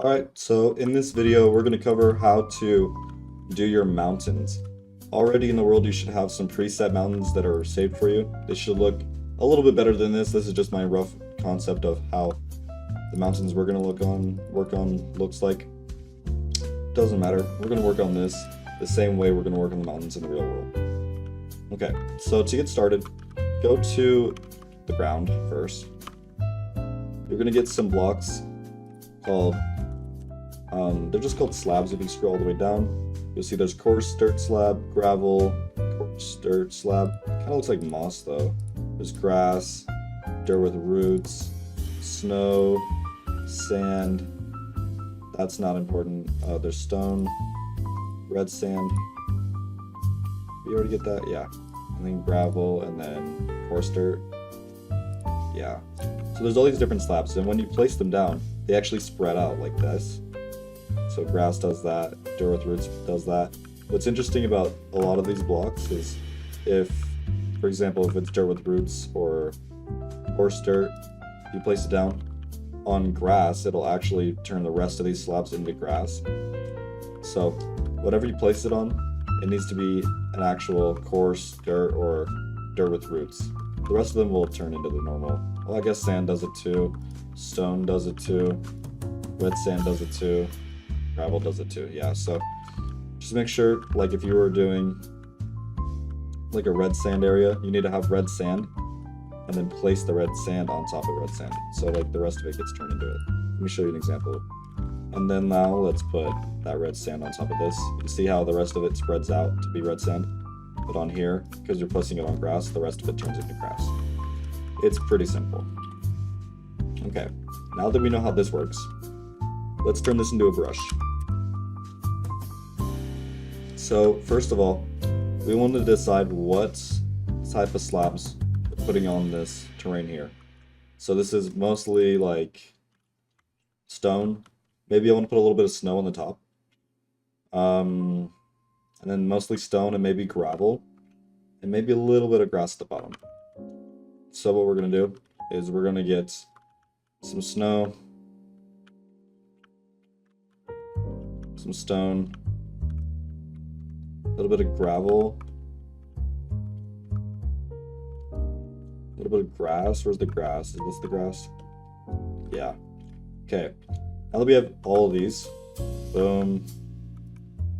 Alright, so in this video we're going to cover how to do your mountains. Already in the world you should have some preset mountains that are saved for you. They should look a little bit better than this. This is just my rough concept of how the mountains we're going to work on looks like. Doesn't matter. We're going to work on this the same way we're going to work on the mountains in the real world. Okay, so to get started, go to the ground first. You're going to get some blocks called they're just called slabs. If you scroll all the way down, you'll see there's coarse dirt slab, gravel, coarse dirt slab. Kind of looks like moss though. There's grass, dirt with roots, snow, sand. That's not important. There's stone, red sand. You already get that? Yeah. And then gravel, and then coarse dirt. Yeah. So there's all these different slabs, and when you place them down, they actually spread out like this. So grass does that, dirt with roots does that. What's interesting about a lot of these blocks is if, for example, if it's dirt with roots or coarse dirt, you place it down on grass, it'll actually turn the rest of these slabs into grass. So whatever you place it on, it needs to be an actual coarse dirt or dirt with roots. The rest of them will turn into the normal. Well, I guess sand does it too, stone does it too, red sand does it too, gravel does it too. Yeah, so just make sure, like if you were doing like a red sand area, you need to have red sand and then place the red sand on top of red sand. So like the rest of it gets turned into it. Let me show you an example. And then now let's put that red sand on top of this. You can see how the rest of it spreads out to be red sand. But on here, because you're placing it on grass, the rest of it turns into grass. It's pretty simple. Okay, now that we know how this works, let's turn this into a brush. So first of all, we want to decide what type of slabs we're putting on this terrain here. So this is mostly like stone. Maybe I want to put a little bit of snow on the top. And then mostly stone and maybe gravel. And maybe a little bit of grass at the bottom. So what we're going to do is we're going to get some snow, some stone, a little bit of gravel, a little bit of grass. Where's the grass? Is this the grass? Yeah. Okay. Now that we have all of these, boom,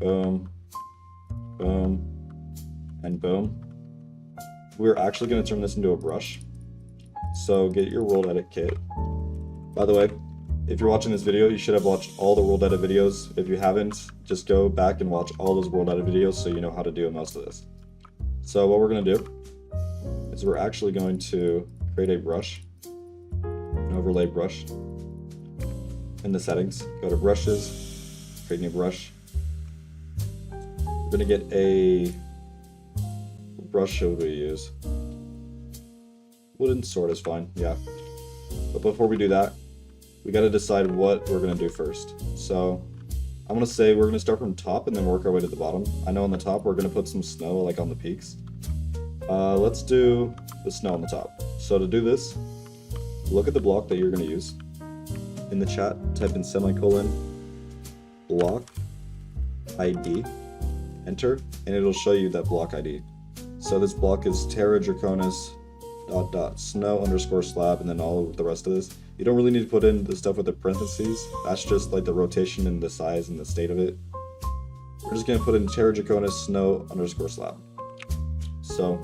boom, boom, and boom, we're actually going to turn this into a brush. So get your World Edit kit. By the way, if you're watching this video, you should have watched all the World Edit videos. If you haven't, just go back and watch all those World Edit videos so you know how to do most of this. So what we're going to do is we're actually going to create a brush, an overlay brush. In the settings, go to brushes, create new brush. We're going to get a brush. Should we use? Wooden sword is fine, yeah. But before we do that, we got to decide what we're going to do first. So I'm going to say we're going to start from top and then work our way to the bottom. I know on the top we're going to put some snow like on the peaks. Let's do the snow on the top. So to do this, look at the block that you're going to use. In the chat, type in semicolon block ID, enter, and it'll show you that block ID. So this block is Terra Draconis snow underscore slab, and then all of the rest of this. You don't really need to put in the stuff with the parentheses. That's just like the rotation and the size and the state of it. We're just gonna put in Terra Draconis snow underscore slab. So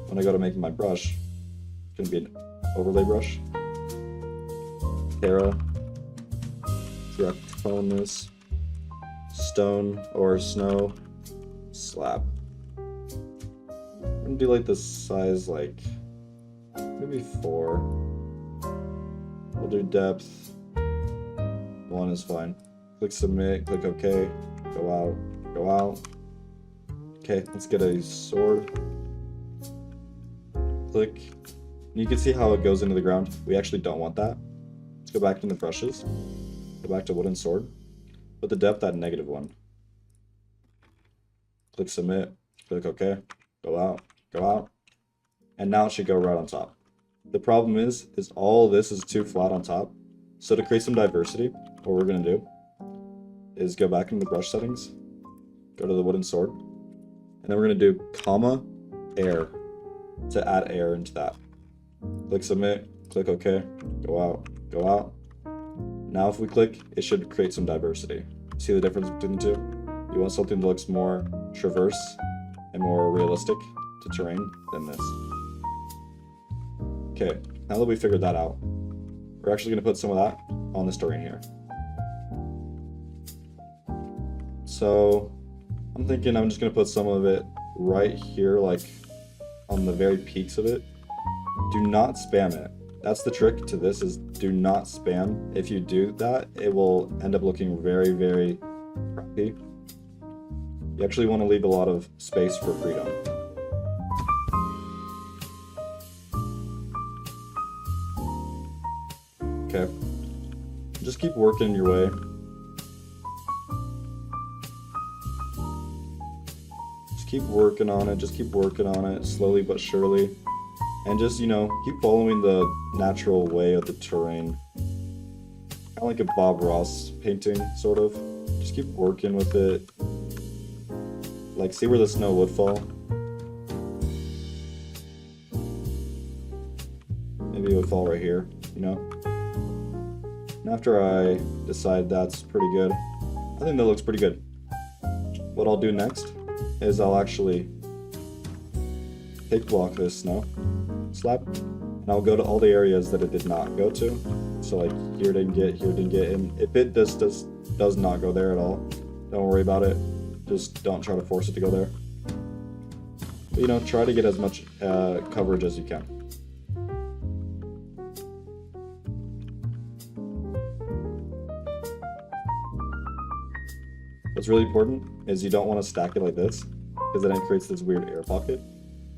when I go to make my brush, it's gonna be an overlay brush. Terra Draconis stone or snow slab. I'm gonna do like this size, like maybe 4. We'll do depth 1 is fine. Click submit, click OK, go out, go out. Okay, let's get a sword. Click. You can see how it goes into the ground. We actually don't want that. Let's go back to the brushes. Go back to wooden sword. Put the depth at -1. Click submit, click OK, go out, go out. And now it should go right on top. The problem is all this is too flat on top. So to create some diversity, what we're going to do is go back into the brush settings, go to the wooden sword, and then we're going to do comma air to add air into that. Click submit, click OK, go out, go out. Now if we click, it should create some diversity. See the difference between the two? You want something that looks more traverse and more realistic to terrain than this. Okay, now that we figured that out, we're actually going to put some of that on this terrain here. So I'm thinking I'm just going to put some of it right here, like on the very peaks of it. Do not spam it. That's the trick to this, is do not spam. If you do that, it will end up looking very, very crappy. You actually want to leave a lot of space for freedom. Okay. Just keep working your way. Just keep working on it, just keep working on it, slowly but surely. And just, you know, keep following the natural way of the terrain. Kind of like a Bob Ross painting, sort of. Just keep working with it. Like, see where the snow would fall. Maybe it would fall right here, you know? And after I decide that's pretty good, I think that looks pretty good. What I'll do next is I'll actually take block this snow slab, and I'll go to all the areas that it did not go to. So like here didn't get, and if it does not go there at all, don't worry about it. Just don't try to force it to go there. But, you know, try to get as much coverage as you can. What's really important is you don't want to stack it like this, because then it creates this weird air pocket.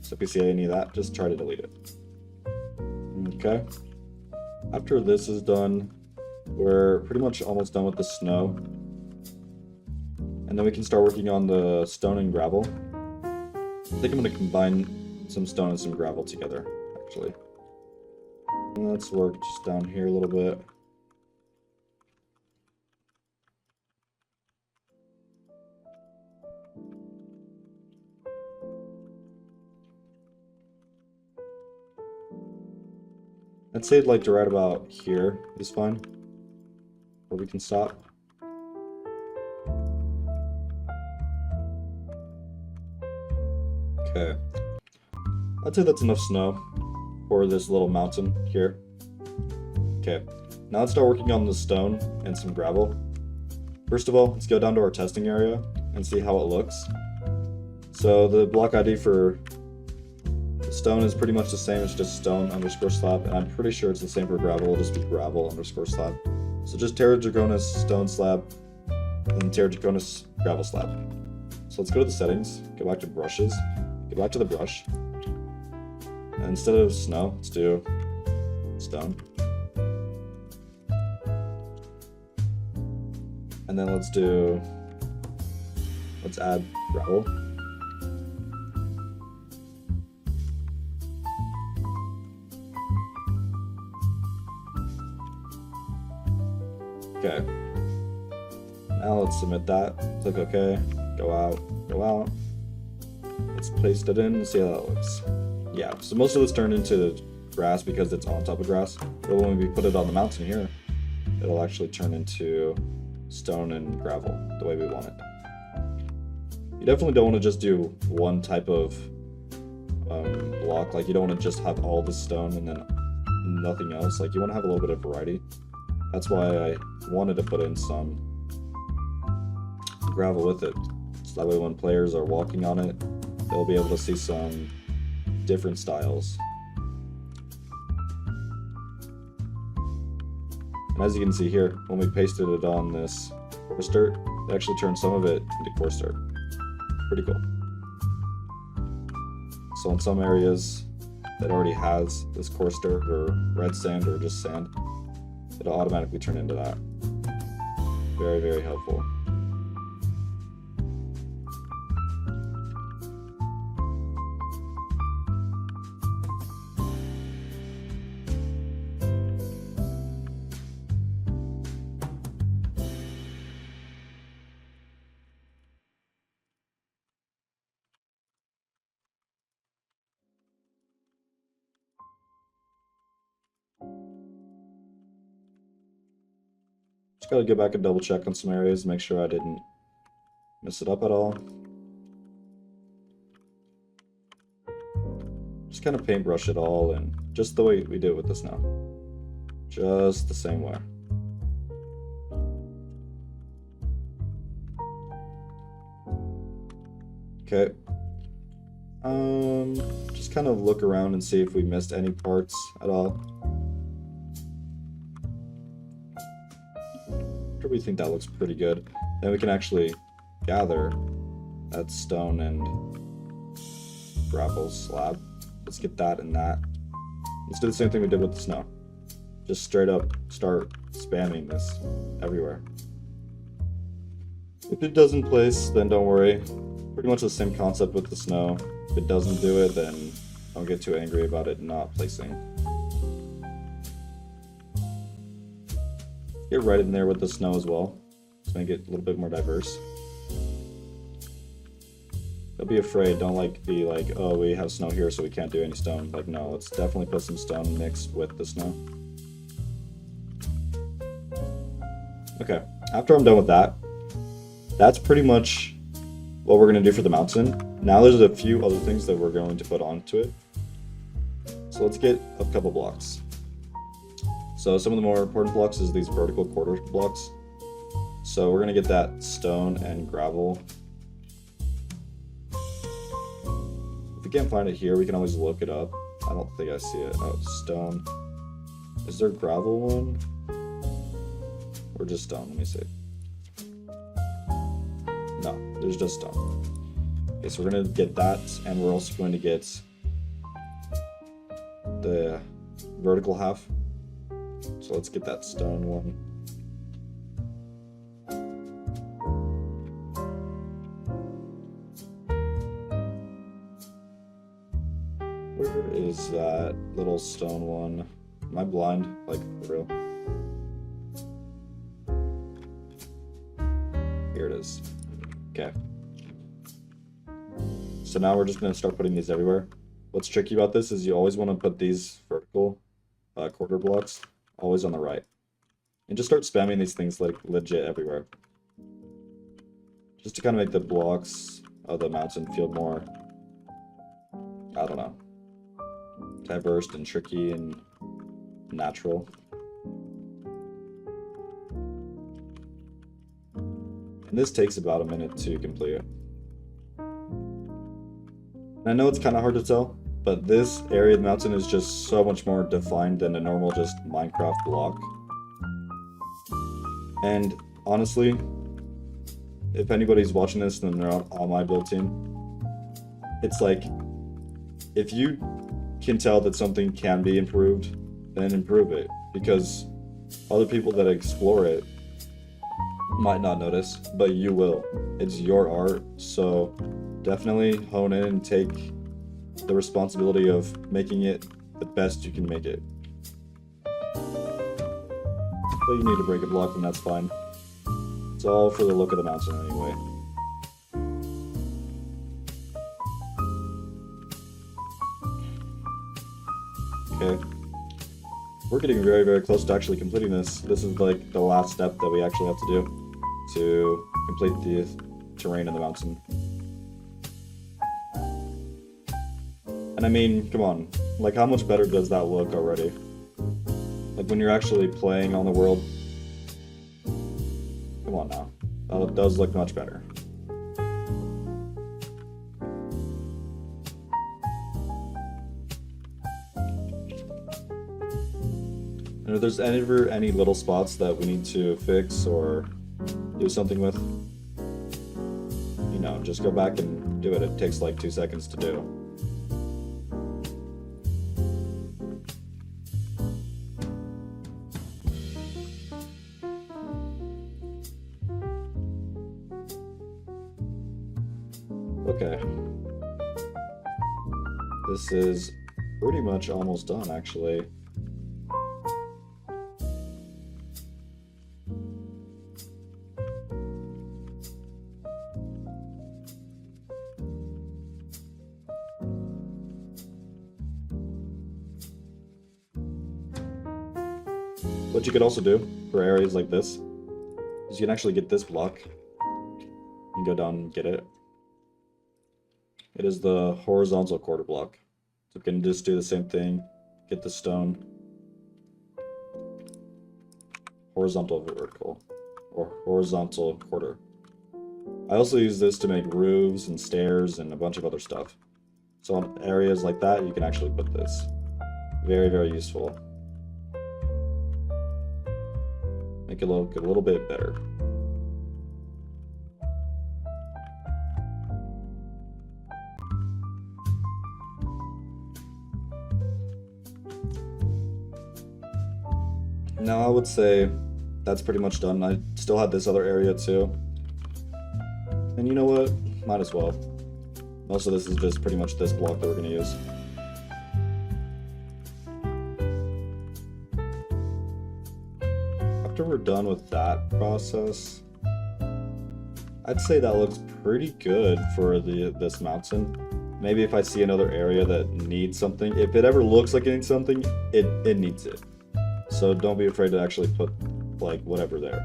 So if you see any of that, just try to delete it. Okay. After this is done, we're pretty much almost done with the snow. And then we can start working on the stone and gravel. I think I'm going to combine some stone and some gravel together, actually. And let's work just down here a little bit. I'd say like right about here is fine, or we can stop. Okay, I'd say that's enough snow for this little mountain here. Okay, now let's start working on the stone and some gravel. First of all, let's go down to our testing area and see how it looks. So the block ID for stone is pretty much the same, it's just stone underscore slab, and I'm pretty sure it's the same for gravel, it'll just be gravel underscore slab. So just Terra Draconis stone slab and Terra Draconis gravel slab. So let's go to the settings, go back to brushes, go back to the brush, and instead of snow, let's do stone. And then let's add gravel. Okay, now let's submit that, click OK, go out, let's paste it in and see how that looks. Yeah, so most of this turned into grass because it's on top of grass, but when we put it on the mountain here, it'll actually turn into stone and gravel the way we want it. You definitely don't want to just do one type of block, like you don't want to just have all the stone and then nothing else, like you want to have a little bit of variety. That's why I wanted to put in some gravel with it, so that way when players are walking on it, they'll be able to see some different styles. And as you can see here, when we pasted it on this coarse dirt, it actually turned some of it into coarse dirt. Pretty cool. So in some areas that already has this coarse dirt or red sand or just sand, it'll automatically turn into that. Very, very helpful. Just gotta go back and double check on some areas, make sure I didn't mess it up at all. Just kind of paintbrush it all in, just the way we did with the snow. Just the same way. Okay. Just kind of look around and see if we missed any parts at all. We think that looks pretty good. Then we can actually gather that stone and gravel slab. Let's get that and that. Let's do the same thing we did with the snow. Just straight up start spamming this everywhere. If it doesn't place, then don't worry. Pretty much the same concept with the snow. If it doesn't do it, then don't get too angry about it not placing. Get right in there with the snow as well. Let's make it a little bit more diverse. Don't be afraid. Don't be like, oh, we have snow here, so we can't do any stone. Like, no, let's definitely put some stone mixed with the snow. Okay, after I'm done with that, that's pretty much what we're going to do for the mountain. Now there's a few other things that we're going to put onto it. So let's get a couple blocks. So some of the more important blocks is these vertical quarter blocks. So we're going to get that stone and gravel. If we can't find it here, we can always look it up. I don't think I see it. Oh, stone. Is there gravel one? Or just stone? Let me see. No, there's just stone. Okay, so we're going to get that, and we're also going to get the vertical half. So let's get that stone one. Where is that little stone one? Am I blind? Like, for real? Here it is. Okay. So now we're just going to start putting these everywhere. What's tricky about this is you always want to put these vertical quarter blocks always on the right. And just start spamming these things like legit everywhere. Just to kind of make the blocks of the mountain feel more, I don't know, diverse and tricky and natural. And this takes about a minute to complete. And I know it's kind of hard to tell, but this area of the mountain is just so much more defined than a normal just Minecraft block. And honestly, if anybody's watching this and they're on my build team, it's like, if you can tell that something can be improved, then improve it. Because other people that explore it might not notice, but you will. It's your art, so definitely hone in and take the responsibility of making it the best you can make it. But you need to break a block, and that's fine. It's all for the look of the mountain anyway. Okay. We're getting very, very close to actually completing this. This is like the last step that we actually have to do to complete the terrain in the mountain. And I mean, come on, like how much better does that look already? Like when you're actually playing on the world, come on now, that does look much better. And if there's ever any little spots that we need to fix or do something with, you know, just go back and do it. It takes like 2 seconds to do. Okay. This is pretty much almost done, actually. What you could also do for areas like this is you can actually get this block and go down and get it. It is the horizontal quarter block. So we can just do the same thing, get the stone, horizontal vertical, or horizontal quarter. I also use this to make roofs and stairs and a bunch of other stuff. So on areas like that, you can actually put this. Very, very useful. Make it look a little bit better. Now I would say that's pretty much done. I still had this other area too. And you know what? Might as well. Most of this is just pretty much this block that we're going to use. After we're done with that process, I'd say that looks pretty good for this mountain. Maybe if I see another area that needs something, if it ever looks like it needs something, it needs it. So don't be afraid to actually put like whatever there.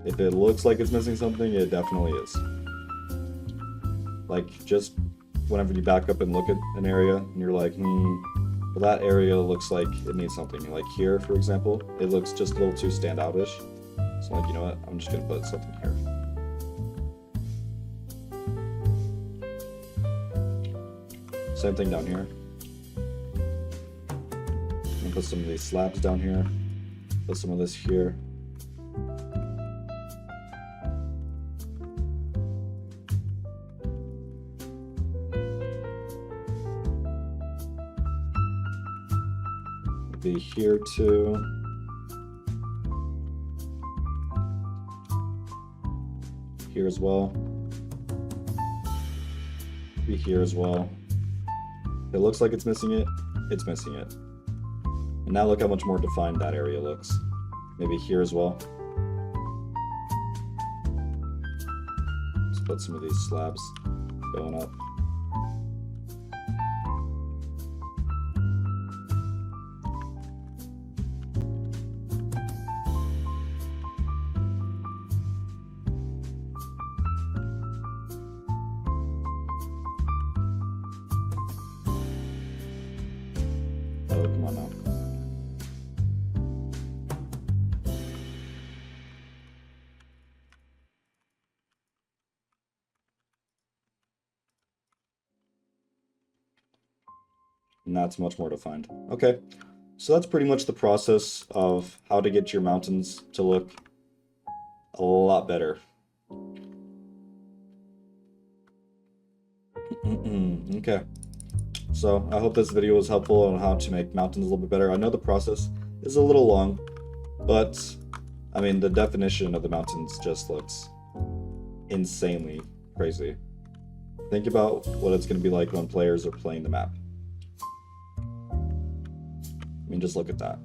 If it looks like it's missing something, it definitely is. Like just whenever you back up and look at an area and you're like, well, that area looks like it needs something. Like here, for example, it looks just a little too standout-ish. So like, you know what, I'm just gonna put something here. Same thing down here. I'm gonna put some of these slabs down here. Put some of this here. Be here too. Here as well. Be here as well. If it looks like it's missing it, it's missing it. And now look how much more defined that area looks. Maybe here as well. Let's put some of these slabs going up. Oh, come on now. And that's much more defined. Okay, so that's pretty much the process of how to get your mountains to look a lot better. Okay, so I hope this video was helpful on how to make mountains a little bit better. I know the process is a little long, but I mean, the definition of the mountains just looks insanely crazy. Think about what it's going to be like when players are playing the map. I mean, just look at that.